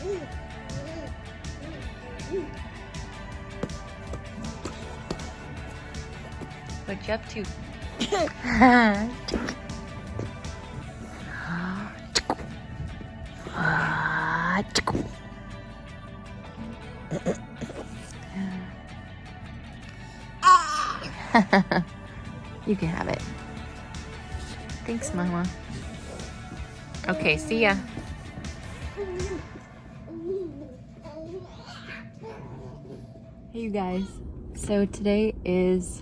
What you up to? You can have it. Thanks, Mama. Okay, see ya. Hey, you guys. So today is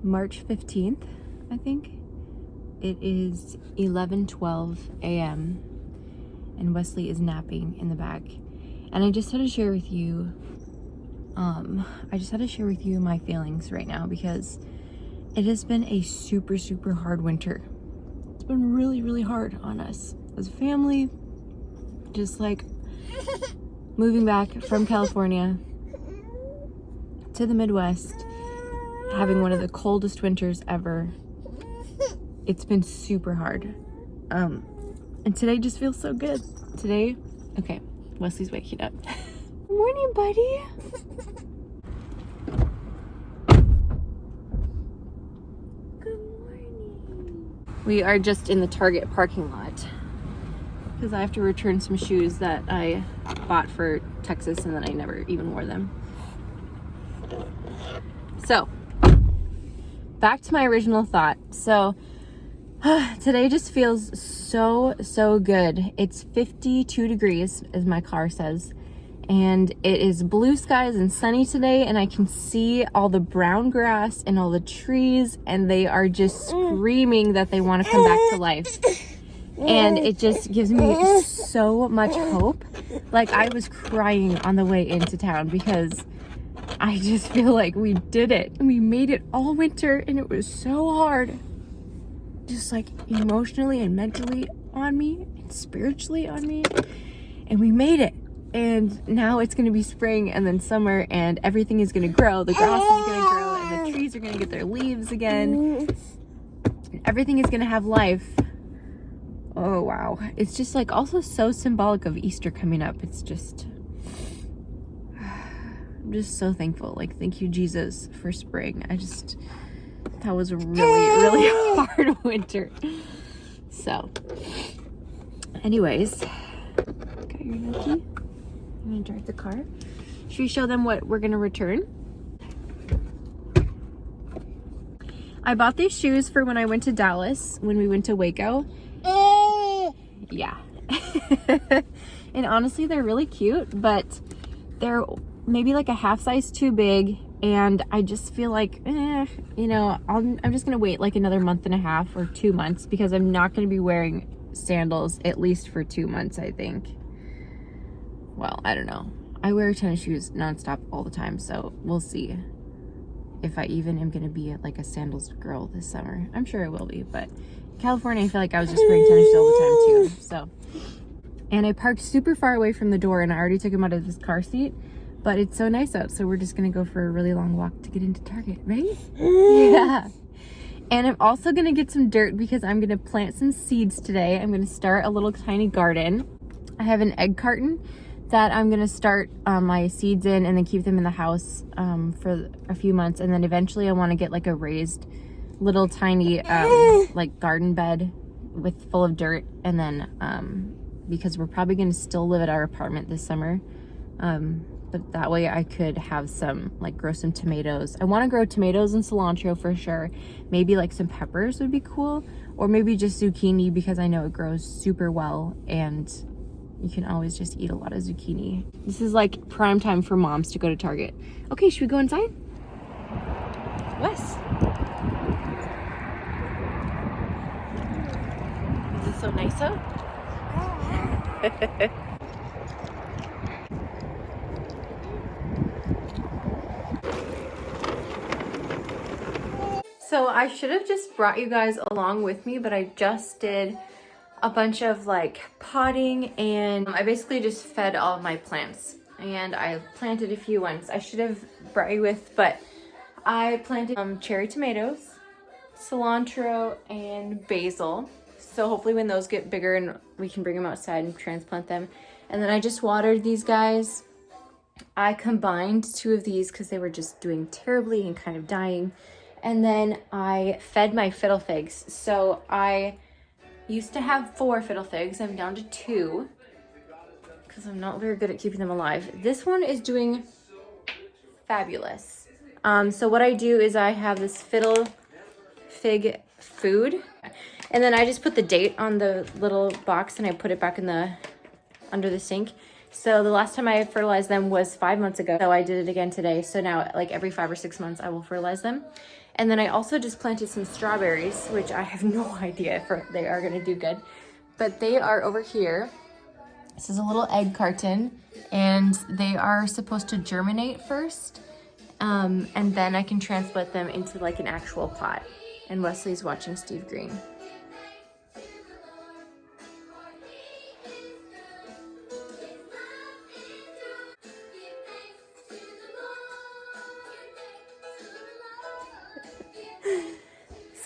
March 15th, I think. It is 11:12 a.m. and Wesley is napping in the back. And I just had to share with you my feelings right now because it has been a super, super hard winter. It's been really, really hard on us as a family. Just like moving back from California to the Midwest, having one of the coldest winters ever. It's been super hard. And today just feels so good. Today, okay, Wesley's waking up. Good morning, buddy. We are just in the Target parking lot because I have to return some shoes that I bought for Texas and then I never even wore them. So, back to my original thought. So, today just feels so good. It's 52 degrees, as my car says. And it is blue skies and sunny today, and I can see all the brown grass and all the trees, and they are just screaming that they want to come back to life. And it just gives me so much hope. Like, I was crying on the way into town because I just feel like we did it. And we made it all winter, and it was so hard. Just like emotionally and mentally on me and spiritually on me. And we made it. And now it's going to be spring and then summer and everything is going to grow. The grass is going to grow and the trees are going to get their leaves again. And everything is going to have life. Oh, wow. It's just like also so symbolic of Easter coming up. It's just, I'm just so thankful. Like, thank you, Jesus, for spring. That was a really, really hard winter. So, anyways, got your nookie. I'm gonna drive the car. Should we show them what we're gonna return? I bought these shoes for when I went to Dallas, when we went to Waco. Yeah. And honestly, they're really cute, but they're maybe like a half size too big. And I just feel like, I'm just gonna wait like another month and a half or 2 months because I'm not gonna be wearing sandals at least for 2 months, I think. Well, I don't know. I wear tennis shoes nonstop all the time, so we'll see if I even am gonna be like a sandals girl this summer. I'm sure I will be, but California, I feel like I was just wearing tennis shoes all the time too. So, and I parked super far away from the door, and I already took him out of his car seat. But it's so nice out, so we're just gonna go for a really long walk to get into Target, right? Yeah. And I'm also gonna get some dirt because I'm gonna plant some seeds today. I'm gonna start a little tiny garden. I have an egg carton that I'm gonna start my seeds in and then keep them in the house for a few months. And then eventually I wanna get like a raised little tiny like garden bed full of dirt. And then because we're probably gonna still live at our apartment this summer. But that way I could have some, like, grow some tomatoes. I want to grow tomatoes and cilantro for sure. Maybe like some peppers would be cool. Or maybe just zucchini because I know it grows super well and you can always just eat a lot of zucchini. This is like prime time for moms to go to Target. Okay, should we go inside? Wes. Is it so nice out? So I should have just brought you guys along with me, but I just did a bunch of like potting and I basically just fed all of my plants and I planted a few ones I should have brought you with, but I planted cherry tomatoes, cilantro, and basil. So hopefully when those get bigger and we can bring them outside and transplant them. And then I just watered these guys. I combined 2 of these because they were just doing terribly and kind of dying. And then I fed my fiddle figs. So I used to have 4 fiddle figs. I'm down to 2 because I'm not very good at keeping them alive. This one is doing fabulous. So what I do is I have this fiddle fig food, and then I just put the date on the little box and I put it back in the under the sink. So the last time I fertilized them was 5 months ago. So I did it again today. So now like every 5 or 6 months I will fertilize them. And then I also just planted some strawberries, which I have no idea if they are gonna do good, but they are over here. This is a little egg carton and they are supposed to germinate first. And then I can transplant them into like an actual pot. And Wesley's watching Steve Green.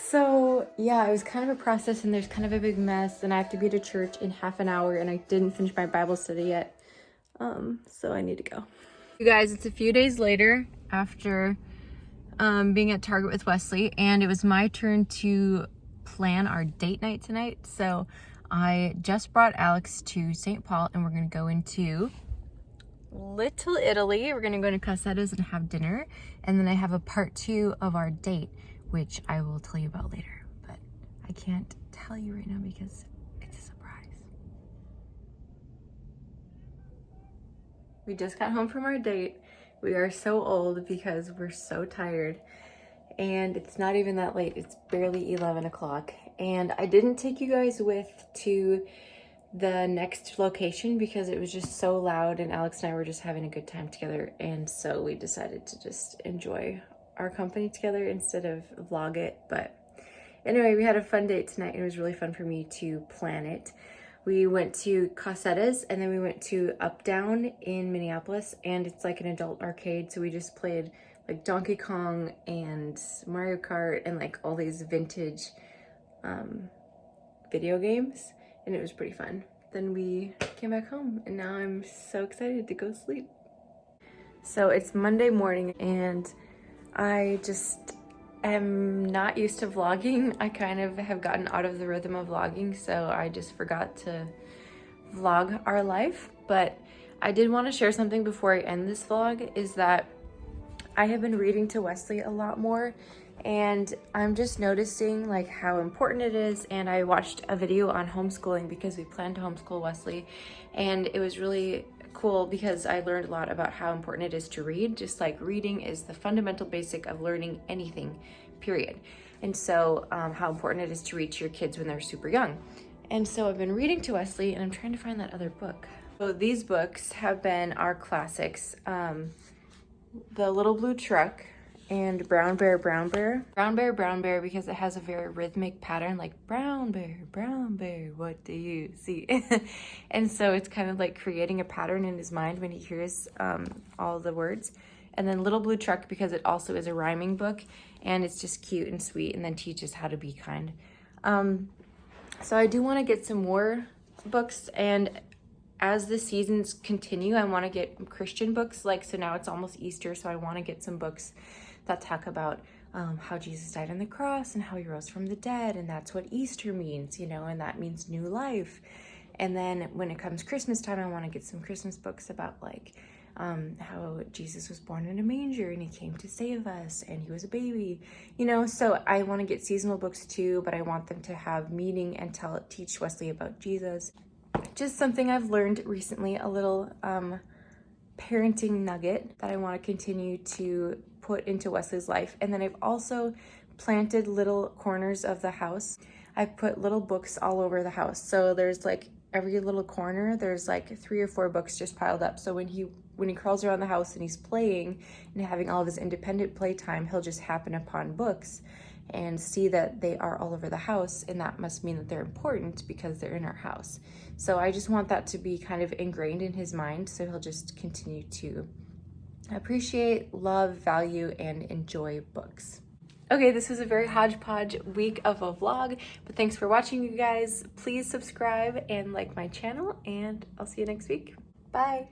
So yeah, it was kind of a process and there's kind of a big mess and I have to be to church in half an hour and I didn't finish my Bible study yet. So I need to go. You guys, it's a few days later after being at Target with Wesley, and it was my turn to plan our date night tonight. So I just brought Alex to St. Paul and we're gonna go into Little Italy. We're gonna go to Casetta's and have dinner. And then I have a part 2 of our date, which I will tell you about later, but I can't tell you right now because it's a surprise. We just got home from our date. We are so old because we're so tired and it's not even that late. It's barely 11 o'clock. And I didn't take you guys with to the next location because it was just so loud and Alex and I were just having a good time together. And so we decided to just enjoy our company together instead of vlog it. But anyway, we had a fun date tonight and it was really fun for me to plan it. We went to Casetta's and then we went to Up Down in Minneapolis, and it's like an adult arcade. So we just played like Donkey Kong and Mario Kart and like all these vintage video games, and it was pretty fun. Then we came back home and now I'm so excited to go sleep. So it's Monday morning and I just am not used to vlogging. I kind of have gotten out of the rhythm of vlogging, so I just forgot to vlog our life. But I did want to share something before I end this vlog, is that I have been reading to Wesley a lot more and I'm just noticing like how important it is. And I watched a video on homeschooling because we plan to homeschool Wesley, and it was really cool because I learned a lot about how important it is to read. Just like reading is the fundamental basic of learning anything, period. And so how important it is to read to your kids when they're super young. And so I've been reading to Wesley and I'm trying to find that other book. So these books have been our classics. The Little Blue Truck and Brown Bear, Brown Bear. Brown Bear, Brown Bear because it has a very rhythmic pattern, like Brown Bear, what do you see? And so it's kind of like creating a pattern in his mind when he hears all the words. And then Little Blue Truck because it also is a rhyming book and it's just cute and sweet and then teaches how to be kind. So I do want to get some more books, and as the seasons continue, I want to get Christian books. Like, so now it's almost Easter, so I want to get some books that talk about how Jesus died on the cross and how he rose from the dead, and that's what Easter means, you know, and that means new life. And then when it comes Christmas time, I want to get some Christmas books about like how Jesus was born in a manger and he came to save us and he was a baby, you know. So I want to get seasonal books too, but I want them to have meaning and teach Wesley about Jesus. Just something I've learned recently, a little parenting nugget that I want to continue to put into Wesley's life. And then I've also planted little corners of the house. I've put little books all over the house. So there's like every little corner, there's like 3 or 4 books just piled up. So when he crawls around the house and he's playing and having all of his independent playtime, he'll just happen upon books and see that they are all over the house, and that must mean that they're important because they're in our house. So I just want that to be kind of ingrained in his mind, so he'll just continue to appreciate, love, value, and enjoy books. Okay, this was a very hodgepodge week of a vlog, but thanks for watching, you guys. Please subscribe and like my channel, and I'll see you next week. Bye.